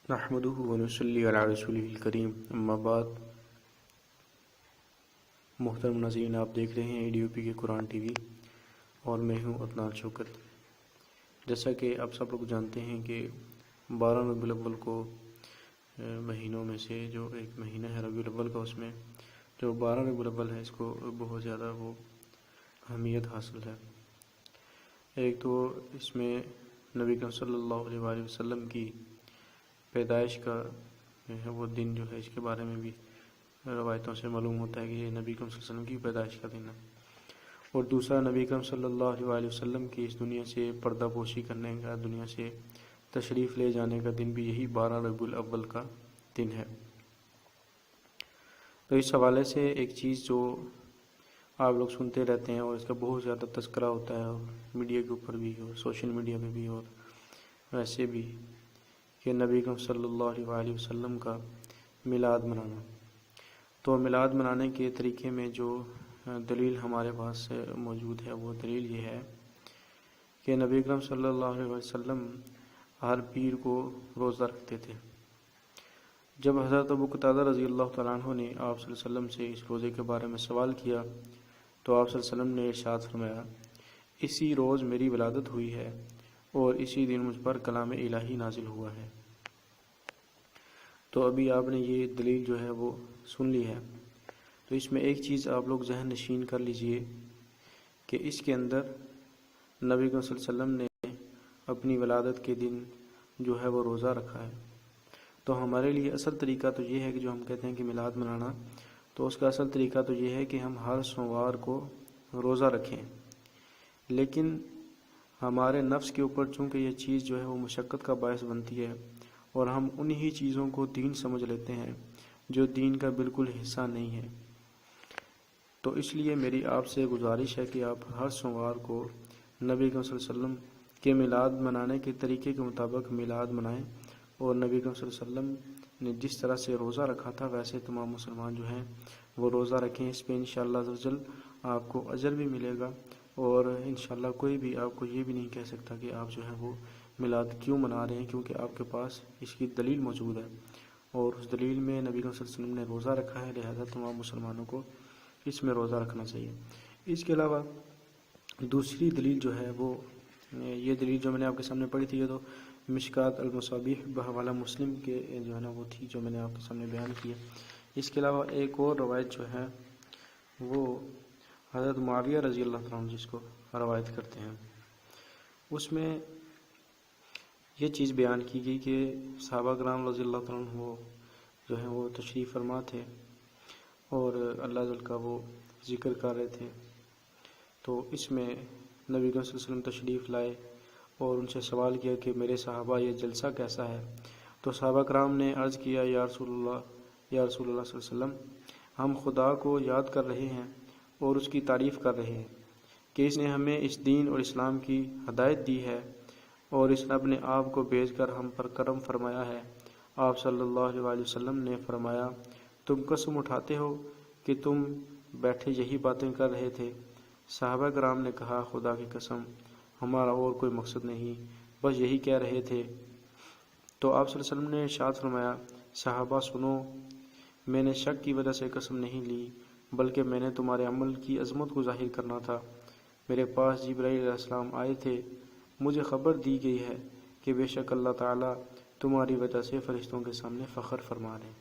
نحمده ونصلی علی رسوله الکریم، اما بعد۔ محترم ناظرین، آپ دیکھ رہے ہیں ADOP کے قرآن ٹی وی اور میں ہوں عدنان شوکت۔ جیسا کہ آپ سب لوگ جانتے ہیں کہ 12 ربیع الاول کو مہینوں میں سے جو ایک مہینہ ہے ربیع الاول کا، اس میں جو 12 ربیع الاول ہے اس کو بہت زیادہ وہ اہمیت حاصل ہے۔ ایک تو اس میں نبی کریم صلی اللہ علیہ وآلہ وسلم کی پیدائش کا ہے وہ دن جو ہے، اس کے بارے میں بھی روایتوں سے معلوم ہوتا ہے کہ یہ نبی کریم صلی اللہ علیہ وسلم کی پیدائش کا دن ہے۔ اور دوسرا، نبی کریم صلی اللہ علیہ وآلہ وسلم کی اس دنیا سے پردہ پوشی کرنے کا، دنیا سے تشریف لے جانے کا دن بھی یہی 12 ربیع الاول کا دن ہے۔ تو اس حوالے سے ایک چیز جو آپ لوگ سنتے رہتے ہیں اور اس کا بہت زیادہ تذکرہ ہوتا ہے، اور میڈیا کے اوپر بھی اور سوشل میڈیا پہ بھی اور ویسے بھی، کہ نبی کریم صلی اللہ علیہ وآلہ وسلم کا میلاد منانا۔ تو میلاد منانے کے طریقے میں جو دلیل ہمارے پاس موجود ہے، وہ دلیل یہ ہے کہ نبی کریم صلی اللہ علیہ وسلم ہر پیر کو روزہ رکھتے تھے۔ جب حضرت ابو قتادہ رضی اللہ تعالیٰ عنہ نے آپ صلی اللہ علیہ وسلم سے اس روزے کے بارے میں سوال کیا تو آپ صلی اللہ علیہ وسلم نے ارشاد فرمایا، اسی روز میری ولادت ہوئی ہے اور اسی دن مجھ پر کلام الہی نازل ہوا ہے۔ تو ابھی آپ نے یہ دلیل جو ہے وہ سن لی ہے۔ تو اس میں ایک چیز آپ لوگ ذہن نشین کر لیجئے کہ اس کے اندر نبی صلی اللہ علیہ وسلم نے اپنی ولادت کے دن جو ہے وہ روزہ رکھا ہے۔ تو ہمارے لیے اصل طریقہ تو یہ ہے کہ جو ہم کہتے ہیں کہ میلاد منانا، تو اس کا اصل طریقہ تو یہ ہے کہ ہم ہر سوموار کو روزہ رکھیں۔ لیکن ہمارے نفس کے اوپر چونکہ یہ چیز جو ہے وہ مشقت کا باعث بنتی ہے، اور ہم انہی چیزوں کو دین سمجھ لیتے ہیں جو دین کا بالکل حصہ نہیں ہے، تو اس لیے میری آپ سے گزارش ہے کہ آپ ہر سوموار کو نبی صلی اللہ علیہ وسلم کے میلاد منانے کے طریقے کے مطابق میلاد منائیں، اور نبی صلی اللہ علیہ وسلم نے جس طرح سے روزہ رکھا تھا ویسے تمام مسلمان جو ہیں وہ روزہ رکھیں۔ اس پہ انشاءاللہ عز و جل آپ کو اجر بھی ملے گا، اور انشاءاللہ کوئی بھی آپ کو یہ بھی نہیں کہہ سکتا کہ آپ جو ہے وہ میلاد کیوں منا رہے ہیں، کیونکہ آپ کے پاس اس کی دلیل موجود ہے، اور اس دلیل میں نبی صلی اللہ علیہ وسلم نے روزہ رکھا ہے، لہذا تمام مسلمانوں کو اس میں روزہ رکھنا چاہیے۔ اس کے علاوہ دوسری دلیل جو ہے وہ یہ دلیل جو میں نے آپ کے سامنے پڑھی تھی، یہ تو مشکات المصابیح بحوالہ مسلم کے جو ہے نا وہ تھی، جو میں نے آپ کے سامنے بیان کی ہے۔ اس کے علاوہ ایک اور روایت جو ہے وہ حضرت معاویہ رضی اللہ تعالیٰ عنہ جس کو روایت کرتے ہیں، اس میں یہ چیز بیان کی گئی کہ صحابہ کرام رضی اللہ تعالیٰ عنہ وہ جو ہے وہ تشریف فرما تھے اور اللہ جل کا وہ ذکر کر رہے تھے۔ تو اس میں نبی صلی اللہ علیہ وسلم تشریف لائے اور ان سے سوال کیا کہ میرے صحابہ یہ جلسہ کیسا ہے؟ تو صحابہ کرام نے عرض کیا، یا رسول اللہ صلی اللہ علیہ وسلم، ہم خدا کو یاد کر رہے ہیں اور اس کی تعریف کر رہے ہیں کہ اس نے ہمیں اس دین اور اسلام کی ہدایت دی ہے، اور اس نے اپنے آپ کو بھیج کر ہم پر کرم فرمایا ہے۔ آپ صلی اللہ علیہ وآلہ وسلم نے فرمایا، تم قسم اٹھاتے ہو کہ تم بیٹھے یہی باتیں کر رہے تھے؟ صحابہ کرام نے کہا، خدا کی قسم، ہمارا اور کوئی مقصد نہیں، بس یہی کہہ رہے تھے۔ تو آپ صلی اللہ علیہ وسلم نے ارشاد فرمایا، صحابہ سنو، میں نے شک کی وجہ سے قسم نہیں لی، بلکہ میں نے تمہارے عمل کی عظمت کو ظاہر کرنا تھا۔ میرے پاس جبرائیل علیہ السلام آئے تھے، مجھے خبر دی گئی ہے کہ بے شک اللہ تعالیٰ تمہاری وجہ سے فرشتوں کے سامنے فخر فرما رہے ہیں۔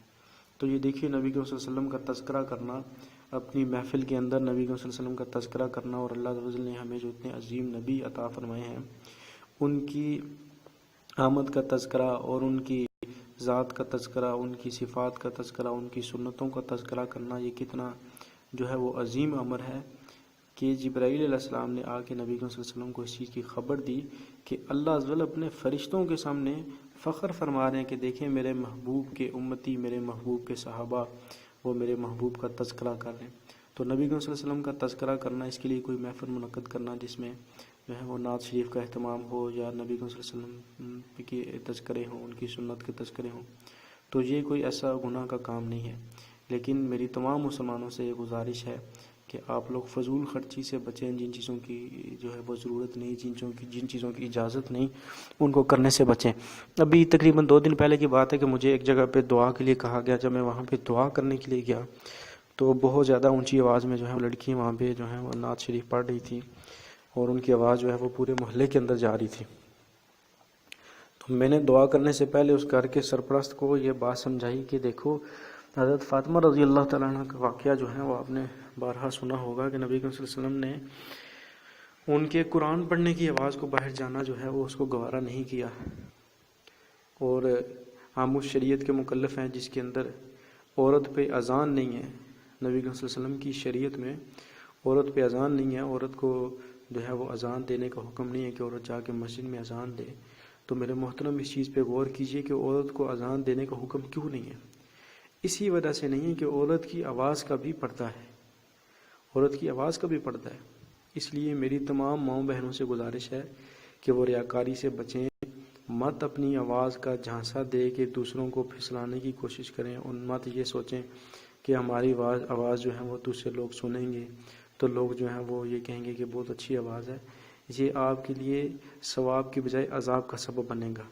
تو یہ دیکھیے، نبی صلی اللہ علیہ وسلم کا تذکرہ کرنا، اپنی محفل کے اندر نبی صلی اللہ علیہ وسلم کا تذکرہ کرنا، اور اللہ عز و جل نے ہمیں جو اتنے عظیم نبی عطا فرمائے ہیں ان کی آمد کا تذکرہ، اور ان کی ذات کا تذکرہ، ان کی صفات کا تذکرہ، ان کی سنتوں کا تذکرہ کرنا، یہ کتنا جو ہے وہ عظیم امر ہے کہ جبرائیل علیہ السلام نے آ کے نبی صلی اللہ علیہ وسلم کو اس چیز کی خبر دی کہ اللہ عز و جل اپنے فرشتوں کے سامنے فخر فرما رہے ہیں کہ دیکھیں میرے محبوب کے امتی، میرے محبوب کے صحابہ، وہ میرے محبوب کا تذکرہ کر رہے ہیں۔ تو نبی صلی اللہ علیہ وسلم کا تذکرہ کرنا، اس کے لیے کوئی محفل منعقد کرنا جس میں جو ہے وہ نعت شریف کا اہتمام ہو، یا نبی صلی اللہ علیہ وسلم کے تذکرے ہوں، ان کی سنت کے تذکرے ہوں، تو یہ کوئی ایسا گناہ کا کام نہیں ہے۔ لیکن میری تمام مسلمانوں سے یہ گزارش ہے کہ آپ لوگ فضول خرچی سے بچیں، جن چیزوں کی جو ہے وہ ضرورت نہیں، جن چیزوں کی اجازت نہیں، ان کو کرنے سے بچیں۔ ابھی تقریباً 2 دن پہلے کی بات ہے کہ مجھے ایک جگہ پہ دعا کے لیے کہا گیا۔ جب میں وہاں پہ دعا کرنے کے لیے گیا تو بہت زیادہ اونچی آواز میں جو ہے لڑکی وہاں پہ جو ہے وہ نعت شریف پڑھ رہی تھی، اور ان کی آواز جو ہے وہ پورے محلے کے اندر جا رہی تھی۔ تو میں نے دعا کرنے سے پہلے اس گھر کے سرپرست کو یہ بات سمجھائی کہ دیکھو، حضرت فاطمہ رضی اللہ تعالیٰ عنہ کا واقعہ جو ہے وہ آپ نے بارہا سنا ہوگا کہ نبی کریم صلی اللہ علیہ وسلم نے ان کے قرآن پڑھنے کی آواز کو باہر جانا جو ہے وہ اس کو گوارا نہیں کیا، اور ہم اس شریعت کے مکلف ہیں جس کے اندر عورت پہ اذان نہیں ہے۔ نبی کریم صلی اللہ علیہ وسلم کی شریعت میں عورت پہ اذان نہیں ہے، عورت کو جو ہے وہ اذان دینے کا حکم نہیں ہے کہ عورت جا کے مسجد میں اذان دے۔ تو میرے محترم اس چیز پہ غور کیجئے کہ عورت کو اذان دینے کا حکم کیوں نہیں ہے؟ اسی وجہ سے نہیں ہے کہ عورت کی آواز کا بھی پردہ ہے، عورت کی آواز کا بھی پردہ ہے۔ اس لیے میری تمام ماؤں بہنوں سے گزارش ہے کہ وہ ریاکاری سے بچیں، مت اپنی آواز کا جھانسا دے کے دوسروں کو پھسلانے کی کوشش کریں، اور مت یہ سوچیں کہ ہماری آواز جو ہے وہ دوسرے لوگ سنیں گے تو لوگ جو ہیں وہ یہ کہیں گے کہ بہت اچھی آواز ہے۔ یہ آپ کے لیے ثواب کی بجائے عذاب کا سبب بنے گا۔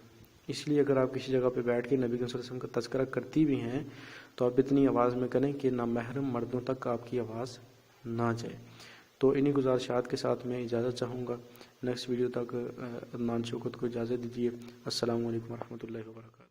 اس لیے اگر آپ کسی جگہ پہ بیٹھ کے نبی صلی اللہ علیہ وسلم کا تذکرہ کرتی بھی ہیں تو آپ اتنی آواز میں کریں کہ نامحرم مردوں تک آپ کی آواز نہ جائے۔ تو انہی گزارشات کے ساتھ میں اجازت چاہوں گا۔ نیکسٹ ویڈیو تک عدنان شوکت کو اجازت دیجیے۔ السلام علیکم ورحمۃ اللہ وبرکاتہ۔